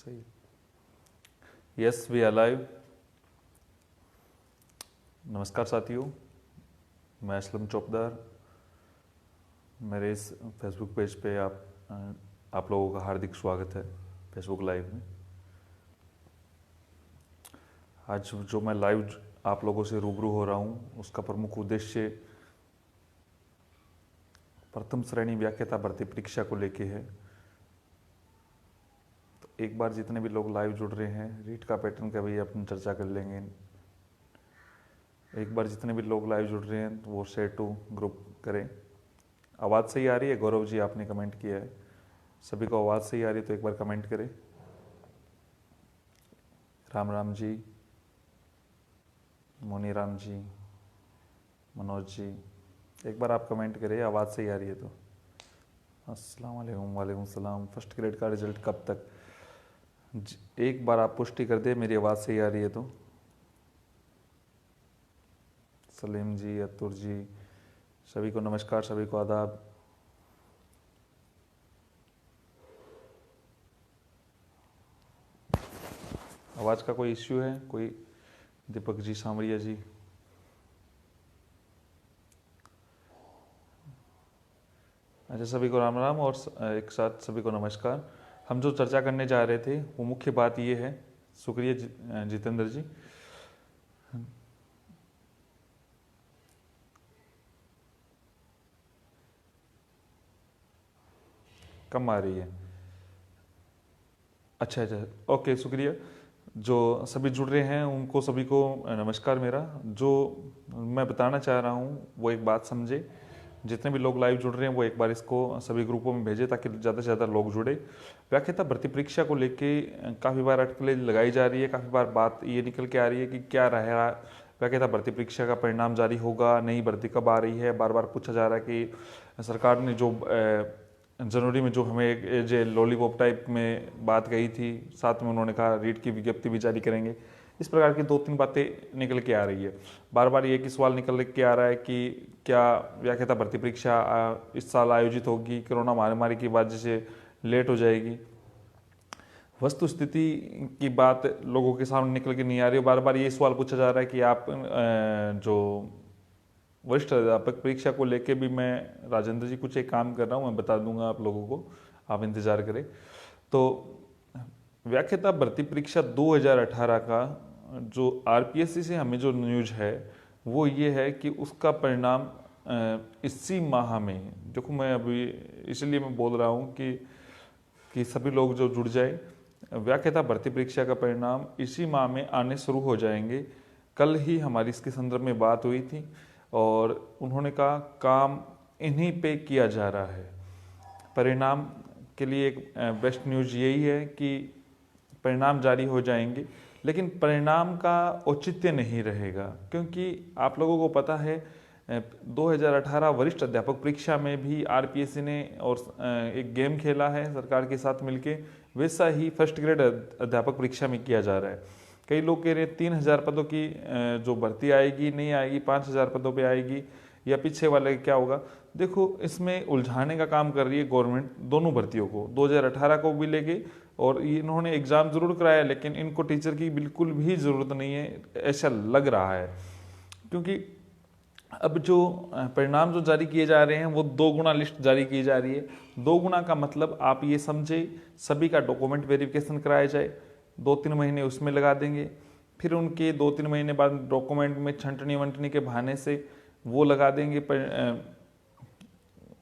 सही। Yes we are live. नमस्कार साथियों, मैं असलम चौपदार। मेरे इस फेसबुक पेज पे आप लोगों का हार्दिक स्वागत है फेसबुक लाइव में। आज जो मैं लाइव आप लोगों से रूबरू हो रहा हूँ उसका प्रमुख उद्देश्य प्रथम श्रेणी व्याख्याता भर्ती परीक्षा को लेके है। तो एक बार जितने भी लोग लाइव जुड़ रहे हैं, रीट का पैटर्न का भी अपन चर्चा कर लेंगे। एक बार जितने भी लोग लाइव जुड़ रहे हैं तो वो शेयर टू ग्रुप करें। आवाज़ सही आ रही है? गौरव जी आपने कमेंट किया है, सभी को आवाज़ सही आ रही है तो एक बार कमेंट करें। राम राम जी, मोनी राम जी, मनोज जी, एक बार आप कमेंट करें आवाज़ सही आ रही है तो। अस्सलाम वालेकुम। वालेकुम सलाम। फर्स्ट ग्रेड का रिजल्ट कब तक? एक बार आप पुष्टि कर दे मेरी आवाज़ सही आ रही है तो। सलीम जी, अतुर जी, सभी को नमस्कार, सभी को आदाब। आवाज़ का कोई इश्यू है कोई? दीपक जी, सांवरिया जी, अच्छा सभी को राम राम और एक साथ सभी को नमस्कार। हम जो चर्चा करने जा रहे थे वो मुख्य बात ये है। शुक्रिया जितेंद्र जी। कम आ रही है? अच्छा अच्छा, ओके, शुक्रिया। जो सभी जुड़ रहे हैं उनको सभी को नमस्कार। मेरा जो मैं बताना चाह रहा हूँ वो एक बात समझे। जितने भी लोग लाइव जुड़ रहे हैं वो एक बार इसको सभी ग्रुपों में भेजें ताकि ज़्यादा से ज़्यादा लोग जुड़े। व्याख्याता भर्ती परीक्षा को लेके काफ़ी बार अटकलें लगाई जा रही है, काफ़ी बार बात ये निकल के आ रही है कि क्या रहेगा, व्याख्याता भर्ती परीक्षा का परिणाम जारी होगा, नई भर्ती कब आ रही है। बार बार पूछा जा रहा है कि सरकार ने जो जनवरी में जो हमें एक जो लॉलीपॉप टाइप में बात कही थी, साथ में उन्होंने कहा रीट की विज्ञप्ति भी जारी करेंगे। इस प्रकार की दो तीन बातें निकल के आ रही है। बार बार ये कि सवाल निकल के आ रहा है कि क्या व्याख्याता भर्ती परीक्षा इस साल आयोजित होगी, कोरोना महामारी की वजह से लेट हो जाएगी। वस्तु स्थिति की बात लोगों के सामने निकल के नहीं आ रही है। बार बार ये सवाल पूछा जा रहा है कि आप जो वरिष्ठ अध्यापक परीक्षा को लेके भी मैं राजेंद्र जी कुछ एक काम कर रहा हूँ, मैं बता दूंगा आप लोगों को, आप इंतज़ार करें। तो व्याख्याता भर्ती परीक्षा 2018 का जो आरपीएससी से हमें जो न्यूज़ है वो ये है कि उसका परिणाम इसी माह में, देखो मैं अभी इसलिए मैं बोल रहा हूँ कि सभी लोग जो जुड़ जाए, व्याख्याता भर्ती परीक्षा का परिणाम इसी माह में आने शुरू हो जाएंगे। कल ही हमारी इसके संदर्भ में बात हुई थी और उन्होंने कहा काम इन्हीं पे किया जा रहा है। परिणाम के लिए एक बेस्ट न्यूज़ यही है कि परिणाम जारी हो जाएंगे, लेकिन परिणाम का औचित्य नहीं रहेगा, क्योंकि आप लोगों को पता है 2018 वरिष्ठ अध्यापक परीक्षा में भी आरपीएससी ने और एक गेम खेला है सरकार के साथ मिलके, वैसा ही फर्स्ट ग्रेड अध्यापक परीक्षा में किया जा रहा है। कई लोग कह रहे हैं 3000 पदों की जो भर्ती आएगी, नहीं आएगी, 5000 पदों पे आएगी, या पीछे वाले क्या होगा। देखो इसमें उलझाने का काम कर रही है गवर्नमेंट दोनों भर्तियों को, 2018 को भी लेके, और इन्होंने एग्ज़ाम ज़रूर कराया लेकिन इनको टीचर की बिल्कुल भी ज़रूरत नहीं है ऐसा लग रहा है। क्योंकि अब जो परिणाम जो जारी किए जा रहे हैं वो 2 गुना लिस्ट जारी की जा रही है। 2 गुना का मतलब आप ये समझे सभी का डॉक्यूमेंट वेरिफिकेशन कराया जाए, 2-3 महीने उसमें लगा देंगे, फिर उनके 2-3 महीने बाद डॉक्यूमेंट में छंटनी वंटनी के बहाने से वो लगा देंगे,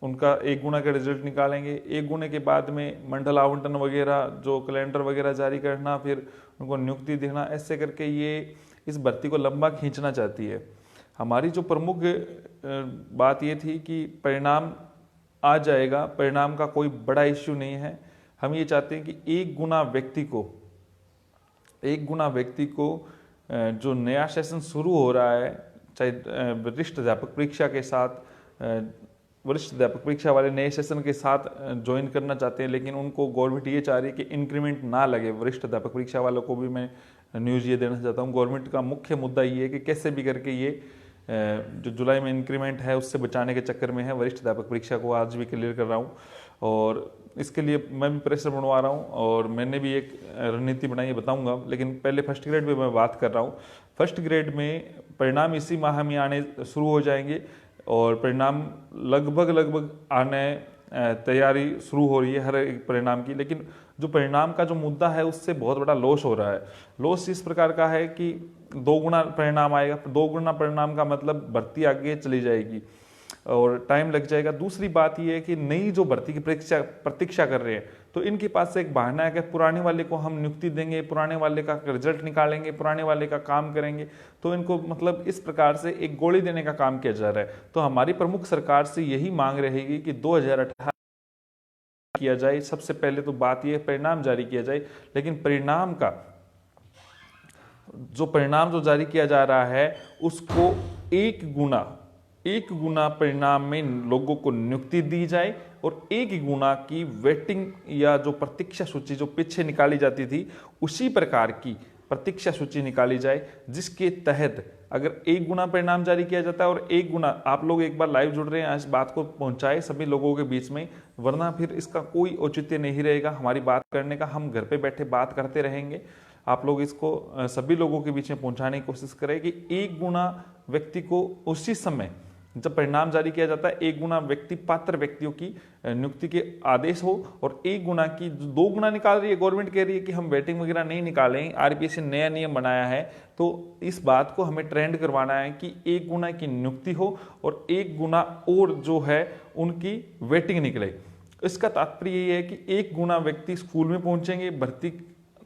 उनका 1 गुना का रिजल्ट निकालेंगे। 1 गुने के बाद में मंडल आवंटन वगैरह जो कैलेंडर वगैरह जारी करना, फिर उनको नियुक्ति देना, ऐसे करके ये इस भर्ती को लंबा खींचना चाहती है। हमारी जो प्रमुख बात ये थी कि परिणाम आ जाएगा, परिणाम का कोई बड़ा इश्यू नहीं है। हम ये चाहते हैं कि 1 गुना व्यक्ति को जो नया सेशन शुरू हो रहा है, चाहे वरिष्ठ अध्यापक परीक्षा के साथ, वरिष्ठ अध्यापक परीक्षा वाले नए सेशन के साथ ज्वाइन करना चाहते हैं, लेकिन उनको गवर्नमेंट ये चाह रही है कि इंक्रीमेंट ना लगे। वरिष्ठ अध्यापक परीक्षा वालों को भी मैं न्यूज़ ये देना चाहता हूँ, गवर्नमेंट का मुख्य मुद्दा ये है कि कैसे भी करके ये जो जुलाई में इंक्रीमेंट है उससे बचाने के चक्कर में है। वरिष्ठ अध्यापक परीक्षा को आज भी क्लियर कर रहा हूँ और इसके लिए मैं भी प्रेशर बनवा रहा हूँ और मैंने भी एक रणनीति बनाई है, बताऊंगा। लेकिन पहले फर्स्ट ग्रेड में मैं बात कर रहा हूँ। फर्स्ट ग्रेड में परिणाम इसी माह में आने शुरू हो जाएंगे और परिणाम लगभग आने तैयारी शुरू हो रही है हर एक परिणाम की। लेकिन जो परिणाम का जो मुद्दा है उससे बहुत बड़ा लॉस हो रहा है। लॉस इस प्रकार का है कि 2 गुना परिणाम आएगा। 2 गुना परिणाम का मतलब भर्ती आगे चली जाएगी और टाइम लग जाएगा। दूसरी बात यह है कि नई जो भर्ती की प्रतीक्षा कर रहे हैं तो इनके पास एक बहाना है कि पुराने वाले को हम नियुक्ति देंगे, पुराने वाले का रिजल्ट निकालेंगे, पुराने वाले का काम करेंगे। तो इनको मतलब इस प्रकार से एक गोली देने का काम किया जा रहा है। तो हमारी प्रमुख सरकार से यही मांग रहेगी कि 2018 किया जाए। सबसे पहले तो बात यह परिणाम जारी किया जाए, लेकिन परिणाम जो जारी किया जा रहा है उसको एक गुना परिणाम में लोगों को नियुक्ति दी जाए और 1 गुना की वेटिंग या जो प्रतीक्षा सूची जो पीछे निकाली जाती थी उसी प्रकार की प्रतीक्षा सूची निकाली जाए, जिसके तहत अगर 1 गुना परिणाम जारी किया जाता है और 1 गुना आप लोग एक बार लाइव जुड़ रहे हैं, इस बात को पहुंचाए सभी लोगों के बीच में, वरना फिर इसका कोई औचित्य नहीं रहेगा हमारी बात करने का। हम घर पे बैठे बात करते रहेंगे। आप लोग इसको सभी लोगों के बीच में पहुंचाने की कोशिश करें कि 1 गुना व्यक्ति को उसी समय जब परिणाम जारी किया जाता है 1 गुना पात्र व्यक्तियों की नियुक्ति के आदेश हो और 1 गुना की 2 गुना निकाल रही है गवर्नमेंट, कह रही है कि हम वेटिंग वगैरह नहीं निकालें। आरपीएस ने नया नियम बनाया है तो इस बात को हमें ट्रेंड करवाना है कि 1 गुना की नियुक्ति हो और 1 गुना और जो है उनकी वेटिंग निकले। इसका तात्पर्य ये है कि 1 गुना व्यक्ति स्कूल में पहुंचेंगे भर्ती।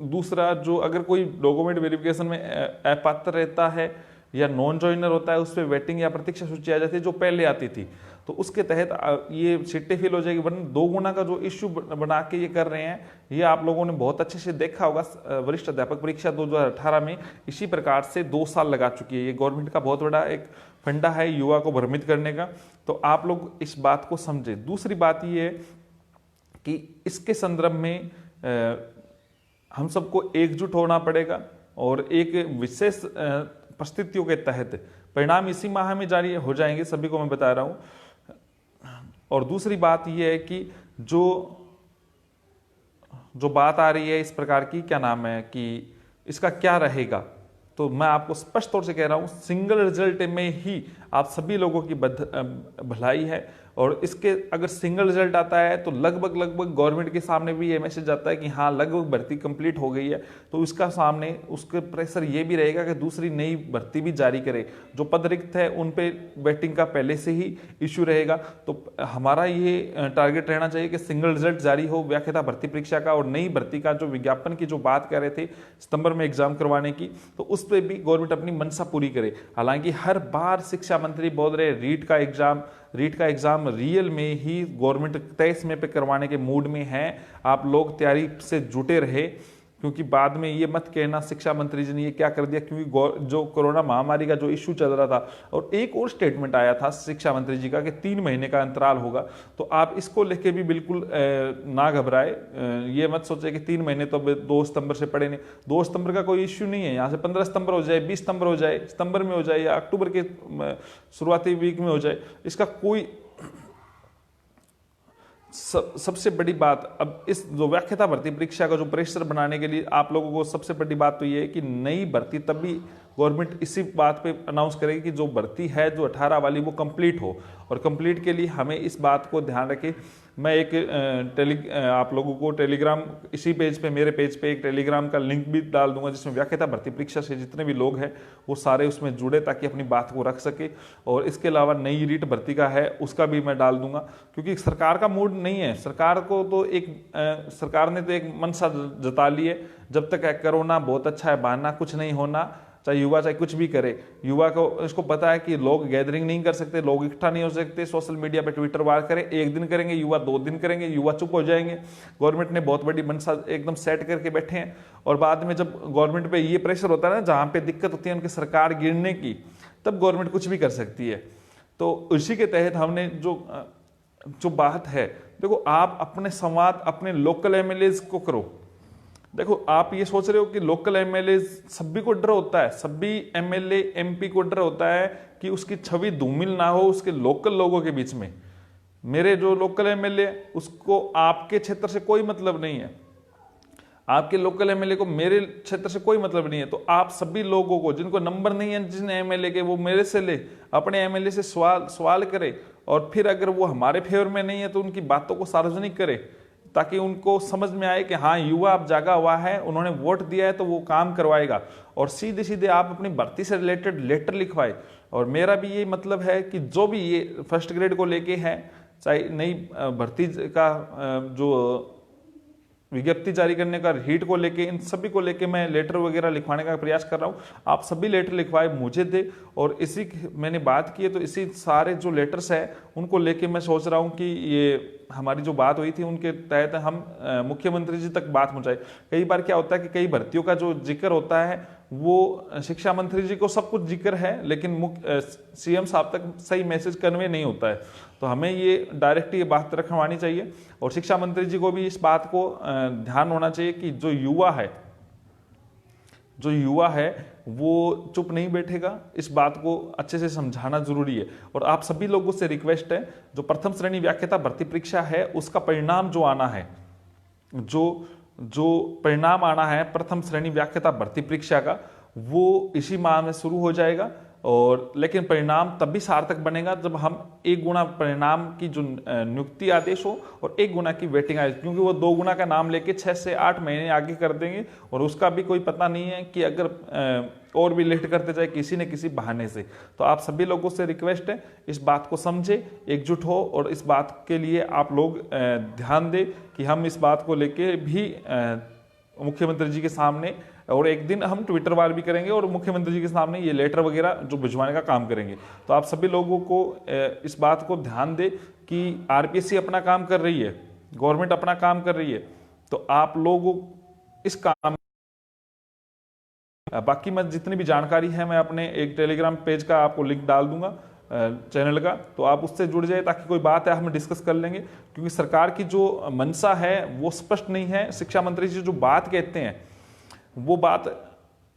दूसरा, जो अगर कोई डॉक्यूमेंट वेरिफिकेशन में अपात्र रहता है या नॉन ज्वाइनर होता है उस पर वेटिंग या प्रतीक्षा सूची आ जाती है जो पहले आती थी, तो उसके तहत ये सीटें फिल हो जाएगी। वरना 2 गुना का जो इश्यू बना के ये कर रहे हैं, ये आप लोगों ने बहुत अच्छे से देखा होगा। वरिष्ठ अध्यापक परीक्षा 2018 में इसी प्रकार से 2 साल लगा चुकी है। ये गवर्नमेंट का बहुत बड़ा एक फंडा है युवा को भ्रमित करने का, तो आप लोग इस बात को समझे। दूसरी बात ये है कि इसके संदर्भ में हम सबको एकजुट होना पड़ेगा और एक विशेष परिस्थितियों के तहत परिणाम इसी माह में जारी हो जाएंगे, सभी को मैं बता रहा हूं। और दूसरी बात यह है कि जो बात आ रही है इस प्रकार की, क्या नाम है कि इसका क्या रहेगा, तो मैं आपको स्पष्ट तौर से कह रहा हूं सिंगल रिजल्ट में ही आप सभी लोगों की भलाई है। और इसके अगर सिंगल रिजल्ट आता है तो लगभग गवर्नमेंट के सामने भी ये मैसेज आता है कि हाँ लगभग भर्ती कंप्लीट हो गई है, तो इसका सामने उसके प्रेशर ये भी रहेगा कि दूसरी नई भर्ती भी जारी करे। जो पद रिक्त है उन पे वेटिंग का पहले से ही इश्यू रहेगा। तो हमारा ये टारगेट रहना चाहिए कि सिंगल रिजल्ट जारी हो व्याख्याता भर्ती परीक्षा का, और नई भर्ती का जो विज्ञापन की जो बात कर रहे थे सितंबर में एग्जाम करवाने की, तो उस पर भी गवर्नमेंट अपनी मंशा पूरी करे। हालांकि हर बार शिक्षा मंत्री बोल रहे रीट का एग्जाम रियल में ही गवर्नमेंट तय समय पे करवाने के मूड में है। आप लोग तैयारी से जुटे रहे, क्योंकि बाद में ये मत कहना शिक्षा मंत्री जी ने ये क्या कर दिया, क्योंकि जो कोरोना महामारी का जो इश्यू चल रहा था और एक और स्टेटमेंट आया था शिक्षा मंत्री जी का कि 3 महीने का अंतराल होगा। तो आप इसको लेके भी बिल्कुल ना घबराए। ये मत सोचे कि 3 महीने तो 2 सितंबर से पड़े नहीं। 2 सितंबर का कोई इश्यू नहीं है। यहाँ से 15 सितंबर हो जाए, 20 सितंबर हो जाए, सितंबर में हो जाए या अक्टूबर के शुरुआती वीक में हो जाए, इसका कोई सबसे बड़ी बात, अब इस जो व्याख्याता भर्ती परीक्षा का जो प्रेशर बनाने के लिए आप लोगों को सबसे बड़ी बात तो ये है कि नई भर्ती तभी गवर्नमेंट इसी बात पे अनाउंस करेगी कि जो भर्ती है जो 18 वाली वो कंप्लीट हो। और कंप्लीट के लिए हमें इस बात को ध्यान रखें। मैं एक आप लोगों को टेलीग्राम इसी पेज पे, मेरे पेज पे एक टेलीग्राम का लिंक भी डाल दूंगा जिसमें व्याख्याता भर्ती परीक्षा से जितने भी लोग हैं वो सारे उसमें जुड़े ताकि अपनी बात को रख सके। और इसके अलावा नई रीट भर्ती का है उसका भी मैं डाल दूंगा, क्योंकि सरकार का मूड नहीं है। सरकार ने तो एक मंशा जता ली है, जब तक है कोरोना बहुत अच्छा है, बहाना कुछ नहीं होना, चाहे युवा चाहे कुछ भी करे। युवा को इसको पता है कि लोग गैदरिंग नहीं कर सकते, लोग इकट्ठा नहीं हो सकते, सोशल मीडिया पे ट्विटर वार करें, 1 दिन करेंगे युवा, 2 दिन करेंगे युवा, चुप हो जाएंगे। गवर्नमेंट ने बहुत बड़ी मंशा एकदम सेट करके बैठे हैं। और बाद में जब गवर्नमेंट पे ये प्रेशर होता है ना, जहां पे दिक्कत होती है उनकी सरकार गिरने की, तब गवर्नमेंट कुछ भी कर सकती है। तो उसी के तहत हमने जो बात है, देखो आप अपने संवाद अपने लोकल एमएलएज को करो, देखो, आप ये सोच रहे हो कि लोकल एमएलए सभी को डर होता है, सभी एमएलए एमपी को डर होता है कि उसकी छवि धूमिल ना हो उसके लोकल लोगों के बीच में। मेरे जो लोकल एमएलए, उसको आपके क्षेत्र से कोई मतलब नहीं है, आपके लोकल एमएलए को मेरे क्षेत्र से कोई मतलब नहीं है। तो आप सभी लोगों को जिनको नंबर नहीं है जिन एमएलए के, वो मेरे से ले, अपने एमएलए से सवाल करे, और फिर अगर वो हमारे फेवर में नहीं है तो उनकी बातों को सार्वजनिक करे, ताकि उनको समझ में आए कि हाँ, युवा अब जागा हुआ है, उन्होंने वोट दिया है तो वो काम करवाएगा। और सीधे सीधे आप अपनी भर्ती से रिलेटेड लेटर लिखवाए। और मेरा भी ये मतलब है कि जो भी ये फर्स्ट ग्रेड को लेके है, चाहे नई भर्ती का जो विज्ञप्ति जारी करने का, हीट को लेके, इन सभी को लेके मैं लेटर वगैरह लिखवाने का प्रयास कर रहा हूँ। आप सभी लेटर लिखवाए, मुझे दे, और इसी मैंने बात की है तो इसी सारे जो लेटर्स है उनको लेके मैं सोच रहा हूँ कि ये हमारी जो बात हुई थी उनके तहत हम मुख्यमंत्री जी तक बात पहुंचाए। कई बार क्या होता है कि कई भर्तियों का जो जिक्र होता है वो शिक्षा मंत्री जी को सब कुछ जिक्र है, लेकिन सीएम साहब तक सही मैसेज कन्वे नहीं होता है। तो हमें ये डायरेक्ट ये बात रखवानी चाहिए, और शिक्षा मंत्री जी को भी इस बात को ध्यान होना चाहिए कि जो युवा है वो चुप नहीं बैठेगा, इस बात को अच्छे से समझाना जरूरी है। और आप सभी लोगों से रिक्वेस्ट है, जो प्रथम श्रेणी व्याख्याता भर्ती परीक्षा है उसका परिणाम जो आना है, जो परिणाम आना है प्रथम श्रेणी व्याख्याता भर्ती परीक्षा का, वो इसी माह में शुरू हो जाएगा। और लेकिन परिणाम तभी सार्थक बनेगा जब हम 1 गुना परिणाम की जो नियुक्ति आदेश हो और 1 गुना की वेटिंग आदेश, क्योंकि वो 2 गुना का नाम लेके 6 से 8 महीने आगे कर देंगे, और उसका भी कोई पता नहीं है कि अगर और भी लेट करते जाए किसी न किसी बहाने से। तो आप सभी लोगों से रिक्वेस्ट है, इस बात को समझे, एकजुट हो, और इस बात के लिए आप लोग ध्यान दें कि हम इस बात को लेके भी मुख्यमंत्री जी के सामने, और एक दिन हम ट्विटर वार भी करेंगे और मुख्यमंत्री जी के सामने ये लेटर वगैरह जो भिजवाने का काम करेंगे। तो आप सभी लोगों को इस बात को ध्यान दे कि आरपीएससी अपना काम कर रही है, गवर्नमेंट अपना काम कर रही है, तो आप लोगों इस काम, बाकी मैं जितनी भी जानकारी है मैं अपने एक टेलीग्राम पेज का आपको लिंक डाल दूंगा चैनल का, तो आप उससे जुड़ जाए, ताकि कोई बात है हम डिस्कस कर लेंगे। क्योंकि सरकार की जो मंशा है वो स्पष्ट नहीं है। शिक्षा मंत्री जी जो बात कहते हैं वो बात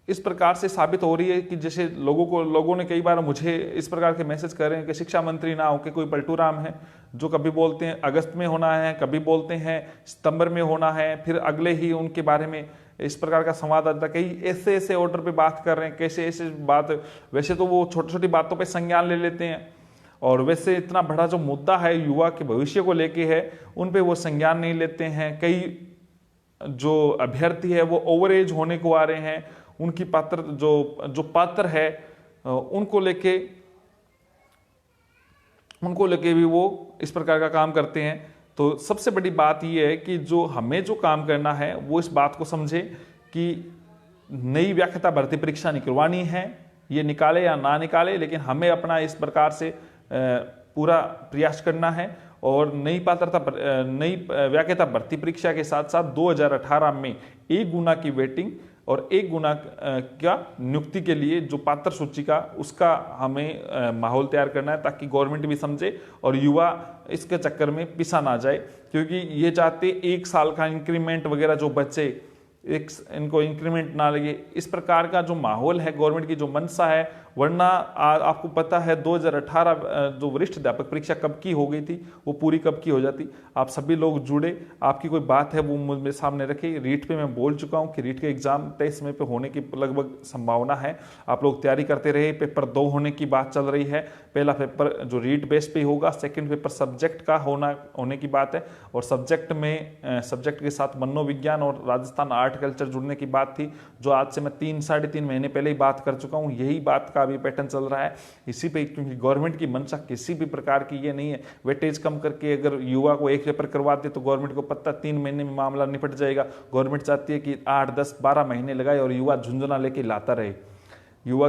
इस प्रकार से साबित हो रही है कि जैसे लोगों ने कई बार मुझे इस प्रकार के मैसेज कर रहे हैं कि शिक्षा मंत्री ना होकर कोई पलटू राम है, जो कभी बोलते हैं अगस्त में होना है, कभी बोलते हैं सितंबर में होना है, फिर अगले ही उनके बारे में इस प्रकार का संवाददाता कई ऐसे ऑर्डर पे बात कर रहे हैं, कैसे ऐसे बात। वैसे तो वो छोटी छोटी बातों पे संज्ञान ले लेते हैं, और वैसे इतना बड़ा जो मुद्दा है युवा के भविष्य को लेके है, उन पे वो संज्ञान नहीं लेते हैं। कई जो अभ्यर्थी है वो ओवर एज होने को आ रहे हैं, उनकी पात्र जो पात्र है उनको लेके भी वो इस प्रकार का काम करते हैं। तो सबसे बड़ी बात यह है कि जो हमें जो काम करना है वो इस बात को समझे कि नई व्याख्याता भर्ती परीक्षा निकलवानी है, ये निकाले या ना निकाले, लेकिन हमें अपना इस प्रकार से पूरा प्रयास करना है। और नई व्याख्याता भर्ती परीक्षा के साथ साथ 2018 में 1 गुना की वेटिंग और 1 गुना का नियुक्ति के लिए जो पात्र सूची का, उसका हमें माहौल तैयार करना है, ताकि गवर्नमेंट भी समझे और युवा इसके चक्कर में पिसा ना जाए। क्योंकि ये चाहते 1 साल का इंक्रीमेंट वगैरह जो बचे, इनको इंक्रीमेंट ना लगे, इस प्रकार का जो माहौल है, गवर्नमेंट की जो मंशा है। वरना आपको पता है 2018 जो वरिष्ठ अध्यापक परीक्षा कब की हो गई थी, वो पूरी कब की हो जाती। आप सभी लोग जुड़े, आपकी कोई बात है वो मुझ में सामने रखे। रीट पे मैं बोल चुका हूँ कि रीट के एग्जाम तय समय पे होने की लगभग संभावना है। आप लोग तैयारी करते रहे। पेपर 2 होने की बात चल रही है। पहला पेपर जो रीट बेस पे होगा, सेकेंड पेपर सब्जेक्ट का होने की बात है, और सब्जेक्ट के साथ मनोविज्ञान और राजस्थान आर्ट कल्चर जुड़ने की बात थी, जो आज से मैं 3-3.5 महीने पहले ही बात कर चुका हूँ। यही बात का अभी पैटर्न चल रहा है इसी पे, क्योंकि गवर्नमेंट की मंशा किसी भी प्रकार की ये नहीं है वेटेज कम करके अगर युवा को 1 पेपर करवा दे तो गवर्नमेंट को पता 3 महीने में मामला निपट जाएगा। गवर्नमेंट चाहती है कि 8-10-12 महीने लगाए और युवा झुंझुना लेके लाता रहे। युवा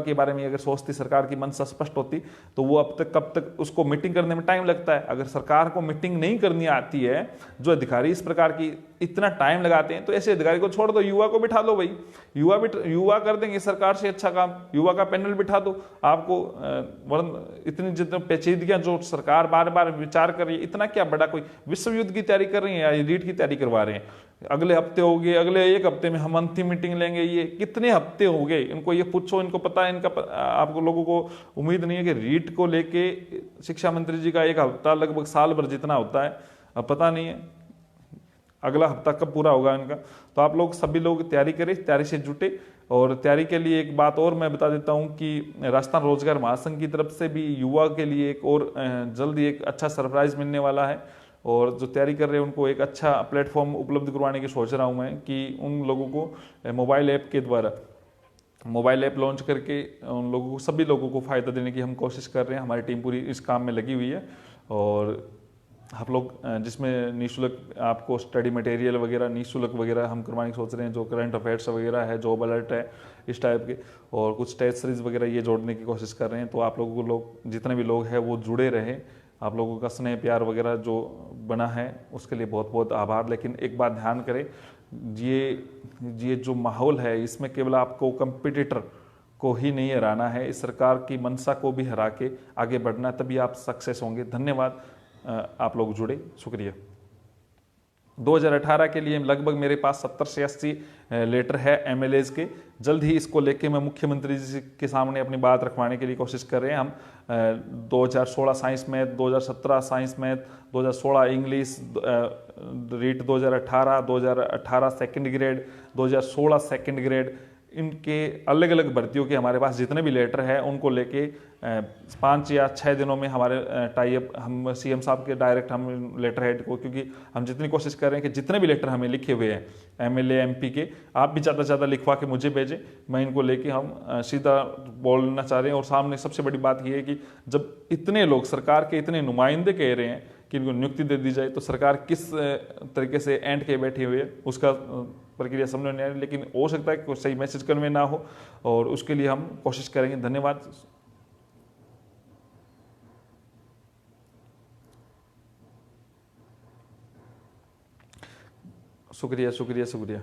के बारे में अगर सोचती सरकार की मंशा स्पष्ट होती तो वो कब तक उसको मीटिंग करने में टाइम लगता है। अगर सरकार को मीटिंग नहीं करनी आती है, जो अधिकारी इस प्रकार की इतना टाइम लगाते हैं, तो ऐसे अधिकारी को छोड़ दो, युवा को बिठा दो भाई। युवा कर देंगे सरकार से अच्छा काम। युवा का पैनल बिठा दो। आपको इतनी जितनी पेचीदगियां जो सरकार बार बार विचार कर रही है, इतना क्या बड़ा कोई विश्व युद्ध की तैयारी कर रही है या रीट की तैयारी करवा रहे हैं। अगले हफ्ते हो गए, अगले एक हफ्ते में हम अंतिम मीटिंग लेंगे। ये कितने हफ्ते हो गए, इनको ये पूछो, इनको पता है, आपको लोगों को उम्मीद नहीं है कि रीट को लेके शिक्षा मंत्री जी का एक हफ्ता लगभग साल भर जितना होता है, अब पता नहीं है अगला हफ्ता कब पूरा होगा इनका। तो आप लोग सभी लोग तैयारी करें, तैयारी से जुटे। और तैयारी के लिए एक बात और मैं बता देता हूं कि राजस्थान रोजगार महासंघ की तरफ से भी युवा के लिए एक और जल्दी एक अच्छा सरप्राइज मिलने वाला है। और जो तैयारी कर रहे हैं उनको एक अच्छा प्लेटफॉर्म उपलब्ध करवाने की सोच रहा हूं मैं, कि उन लोगों को मोबाइल ऐप के द्वारा मोबाइल ऐप लॉन्च करके उन लोगों को, सभी लोगों को फ़ायदा देने की हम कोशिश कर रहे हैं। हमारी टीम पूरी इस काम में लगी हुई है। और आप लोग जिसमें निःशुल्क आपको स्टडी मटेरियल वगैरह निःशुल्क वगैरह हम करवाने की सोच रहे हैं, जो करंट अफेयर्स वगैरह है, जॉब अलर्ट है, इस टाइप के, और कुछ टेस्ट सीरीज वगैरह ये जोड़ने की कोशिश कर रहे हैं। तो आप लोगों को, लोग जितने भी लोग हैं वो जुड़े रहें। आप लोगों का स्नेह प्यार वगैरह जो बना है उसके लिए बहुत बहुत आभार। लेकिन एक बात ध्यान करें, ये जो माहौल है इसमें केवल आपको कंपटीटर को ही नहीं हराना है, इस सरकार की मंशा को भी हरा के आगे बढ़ना, तभी आप सक्सेस होंगे। धन्यवाद, आप लोग जुड़े, शुक्रिया। 2018 के लिए लगभग मेरे पास 70 से 80 लेटर है एमएलएज के। जल्द ही इसको लेके मैं मुख्यमंत्री जी के सामने अपनी बात रखवाने के लिए कोशिश कर रहे हैं। हम 2016 science math, 2017 science math, 2016 English, REET 2018 second grade, 2016 second grade, इनके अलग अलग भर्तियों के हमारे पास जितने भी लेटर हैं उनको लेके 5 या 6 दिनों में हमारे टाई अप, हम सीएम साहब के डायरेक्ट हम लेटर हेड को, क्योंकि हम जितनी कोशिश कर रहे हैं कि जितने भी लेटर हमें लिखे हुए हैं एमएलए एमपी के, आप भी ज़्यादा से ज़्यादा लिखवा के मुझे भेजें। मैं इनको लेके हम सीधा बोलना चाह रहे हैं। और सामने सबसे बड़ी बात यह है कि जब इतने लोग, सरकार के इतने नुमाइंदे कह रहे हैं कि इनको नियुक्ति दे दी जाए, तो सरकार किस तरीके से एंड के बैठी हुई है उसका प्रक्रिया समझ नहीं आ रही। लेकिन हो सकता है कि सही मैसेज कन्वे ना हो, और उसके लिए हम कोशिश करेंगे। धन्यवाद। शुक्रिया शुक्रिया शुक्रिया।